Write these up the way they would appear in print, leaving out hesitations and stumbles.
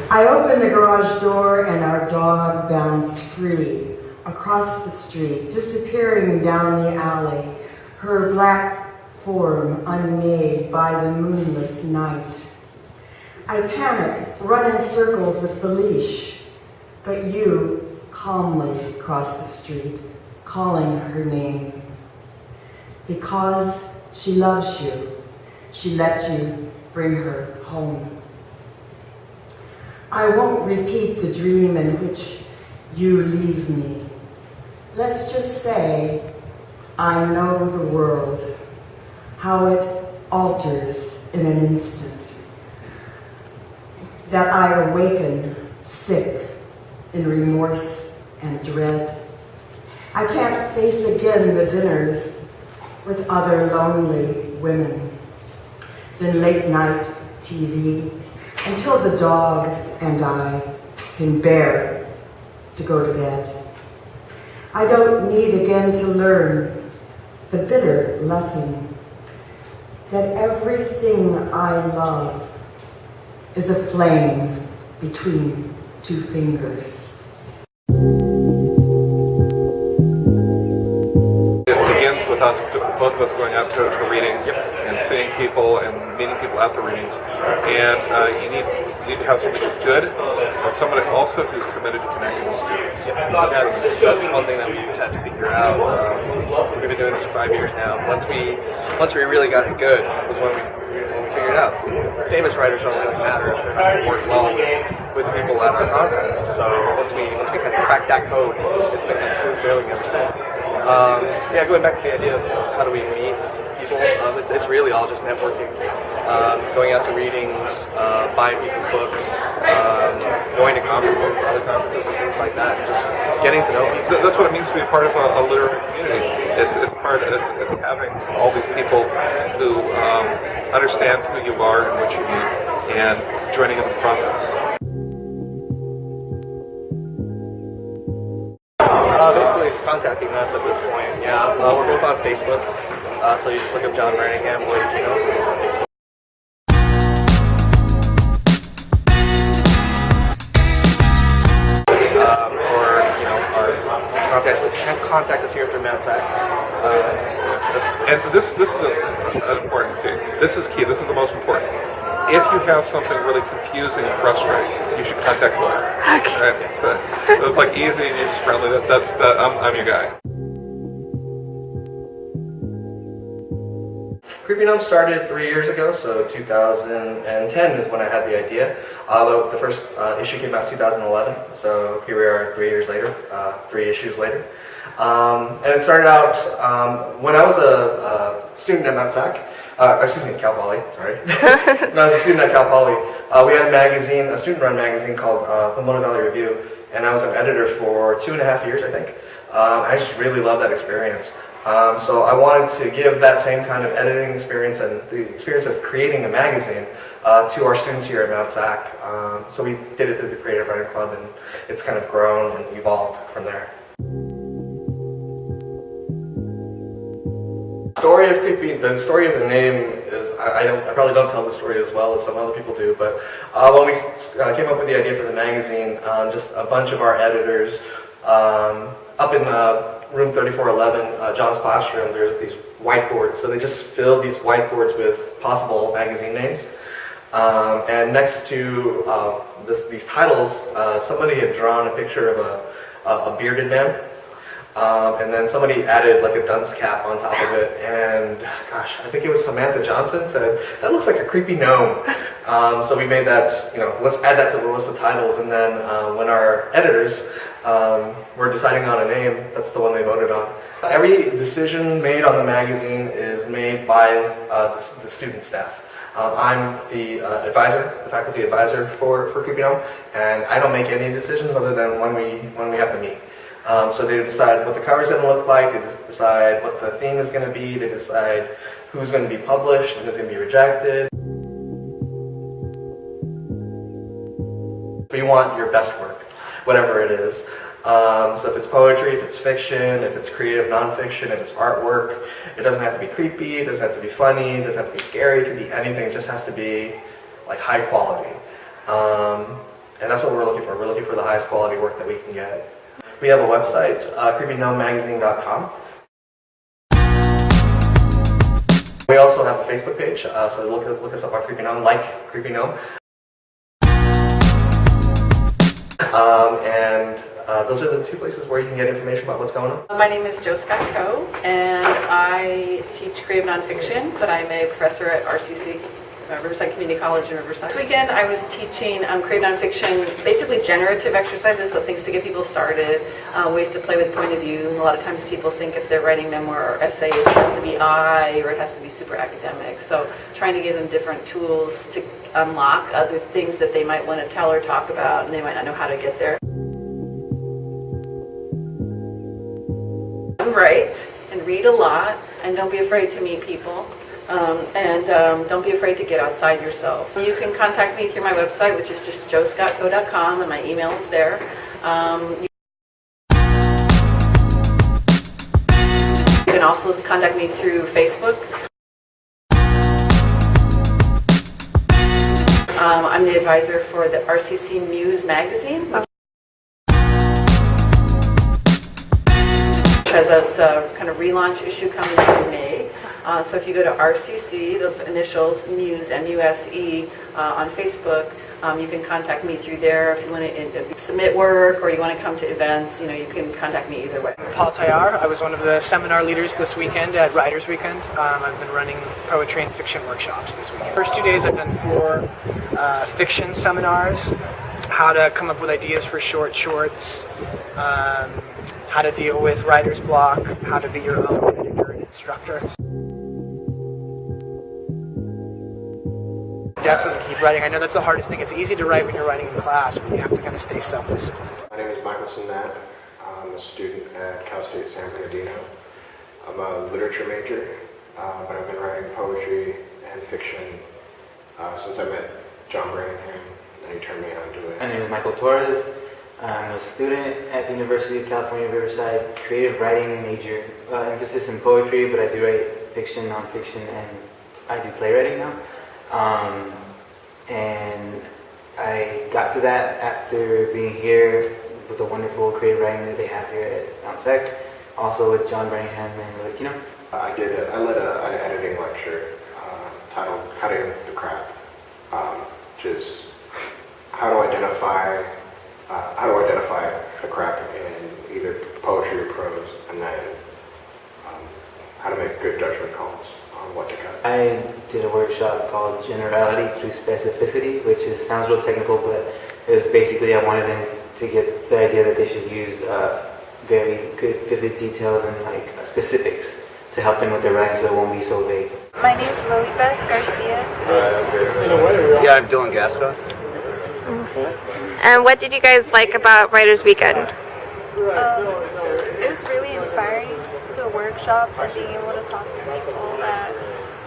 I open the garage door and our dog bounds free across the street, disappearing down the alley, her black form unmade by the moonless night. I panic, run in circles with the leash, but you calmly cross the street, calling her name. Because she loves you, she lets you bring her home. I won't repeat the dream in which you leave me. Let's just say I know the world, how it alters in an instant. That I awaken sick in remorse and dread. I can't face again the dinners with other lonely women. Then late night TV until the dog and I can bear to go to bed. I don't need again to learn the bitter lesson that everything I love is a flame between two fingers. It begins with us, both of us going out to readings and seeing people and meeting people at the readings. And you need to have somebody who's good, but somebody also who's committed to connecting with students. That's one thing that we've had to figure out. We've been doing this for 5 years now. Once we really got it good was when we figured it out. Famous writers don't really matter if they're not working well with people at our conference. So once we kind of cracked that code, it's been kind of smooth sailing ever since. Going back to the idea of how do we meet people, it's really all just networking. Going out to readings, buying people's books, going to conferences, other conferences and things like that, just getting to know people. That's what it means to be a part of a literary community. It's having all these people who understand who you are and what you need, and joining in the process. Basically, just contacting us at this point. Yeah, we're both on Facebook, so you just look up John Branningham, Lloyd Aquino on Facebook. Contact us here through Mount Sac. And this is an important thing. This is key. This is the most important. If you have something really confusing and frustrating, you should contact Lloyd. Okay. Right? It's like easy and you're just friendly. I'm your guy. Creepinum started 3 years ago, so 2010 is when I had the idea. Although the first issue came out in 2011, so here we are 3 years later, 3 issues later. And it started out when I was a student at Mount Sac, Cal Poly, sorry. When I was a student at Cal Poly, we had a magazine, a student-run magazine called Pomona Valley Review, and I was an editor for 2.5 years, I think. I just really loved that experience. So I wanted to give that same kind of editing experience and the experience of creating a magazine to our students here at Mount Sac. So we did it through the Creative Writing Club, and it's kind of grown and evolved from there. The story of the name is, I probably don't tell the story as well as some other people do, but when we came up with the idea for the magazine, just a bunch of our editors up in room 3411, John's classroom, there's these whiteboards, so they just filled these whiteboards with possible magazine names. And next to these titles, somebody had drawn a picture of a bearded man. And then somebody added like a dunce cap on top of it, and gosh, I think it was Samantha Johnson said, that looks like a creepy gnome. So we made that, let's add that to the list of titles, and then when our editors were deciding on a name, that's the one they voted on. Every decision made on the magazine is made by the student staff. I'm the advisor, the faculty advisor for Creepinum, and I don't make any decisions other than when we have to meet. So they decide what the cover is going to look like, they decide what the theme is going to be, they decide who's going to be published and who's going to be rejected. We want your best work, whatever it is. So if it's poetry, if it's fiction, if it's creative nonfiction, if it's artwork, it doesn't have to be creepy, it doesn't have to be funny, it doesn't have to be scary, it could be anything, it just has to be like high quality. And that's what we're looking for. We're looking for the highest quality work that we can get. We have a website, creepynummagazine.com. We also have a Facebook page, so look us up on Creepinum, like Creepinum. Those are the two places where you can get information about what's going on. My name is Scott-Coe, and I teach creative nonfiction, but I'm a professor at RCC, Riverside Community College in Riverside. This weekend I was teaching creative nonfiction, basically generative exercises, so things to get people started, ways to play with point of view. A lot of times people think if they're writing memoir or essay, it has to be I, or it has to be super academic. So trying to give them different tools to unlock other things that they might want to tell or talk about, and they might not know how to get there. Write and read a lot, and don't be afraid to meet people, don't be afraid to get outside yourself. You can contact me through my website, which is just joescottcoe.com, and my email is there. You can also contact me through Facebook. I'm the advisor for the RCC News magazine, has a kind of relaunch issue coming in May. So if you go to RCC, those initials, Muse, M-U-S-E, on Facebook, you can contact me through there. If you want to submit work or you want to come to events, you can contact me either way. Paul Tayar. I was one of the seminar leaders this weekend at Writers Weekend. I've been running poetry and fiction workshops this weekend. First 2 days I've done 4 fiction seminars, how to come up with ideas for shorts, how to deal with writer's block, how to be your own editor and instructor. Definitely keep writing. I know that's the hardest thing. It's easy to write when you're writing in class, but you have to kind of stay self-disciplined. My name is Michael Sinnat. I'm a student at Cal State San Bernardino. I'm a literature major, but I've been writing poetry and fiction since I met John Branningham, and he turned me on to it. My name is Michael Torres. I'm a student at the University of California, Riverside, creative writing major, emphasis in poetry, but I do write fiction, nonfiction, and I do playwriting now. And I got to that after being here with the wonderful creative writing that they have here at Mount Sec, also with John Branningham and I led an editing lecture titled "Cutting the Crap," which is how to identify the crap in either poetry or prose, and then how to make good judgment calls on what to cut. I did a workshop called Generality Through Specificity, which sounds real technical, but it was basically I wanted them to get the idea that they should use very good, vivid details and specifics to help them with their writing so it won't be so vague. My name is Lilibeth Garcia. Yeah, I'm Dylan Gasco. And what did you guys like about Writers Weekend? It was really inspiring, the workshops and being able to talk to people that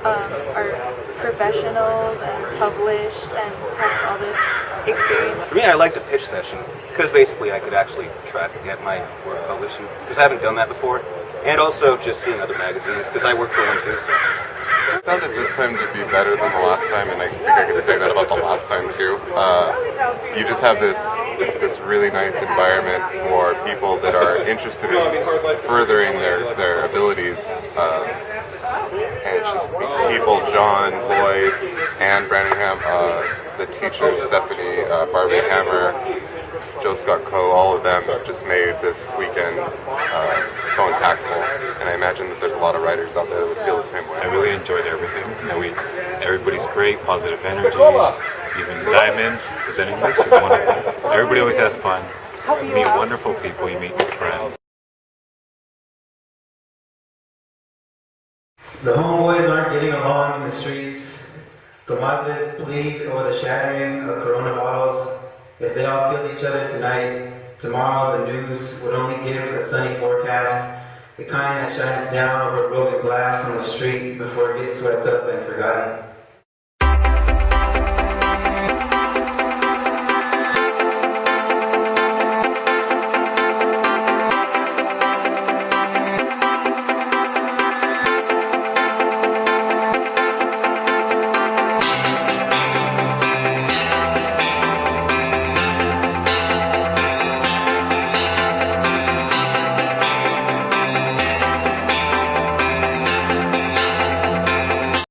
are professionals and published and have all this experience. For me, I liked the pitch session because basically I could actually try to get my work published because I haven't done that before, and also just seeing other magazines because I work for one too. So. I found it this time to be better than the last time, and I think I could say that about the last time too. You just have this really nice environment for people that are interested in furthering their abilities. And it's just these people, John, Lloyd, and Branningham, the teachers, Stephanie, Barbe-Hammer, Scott-Coe, all of them just made this weekend so impactful. And I imagine that there's a lot of writers out there that would feel the same way. I really enjoyed everything. Everybody's great, positive energy. Even Diamond presenting this, she's wonderful. Everybody always has fun. You meet wonderful people, you meet new friends. The homeboys aren't getting along in the streets. Comadres plead over the shattering of Corona bottles. If they all killed each other tonight, tomorrow the news would only give a sunny forecast, the kind that shines down over broken glass on the street before it gets swept up and forgotten.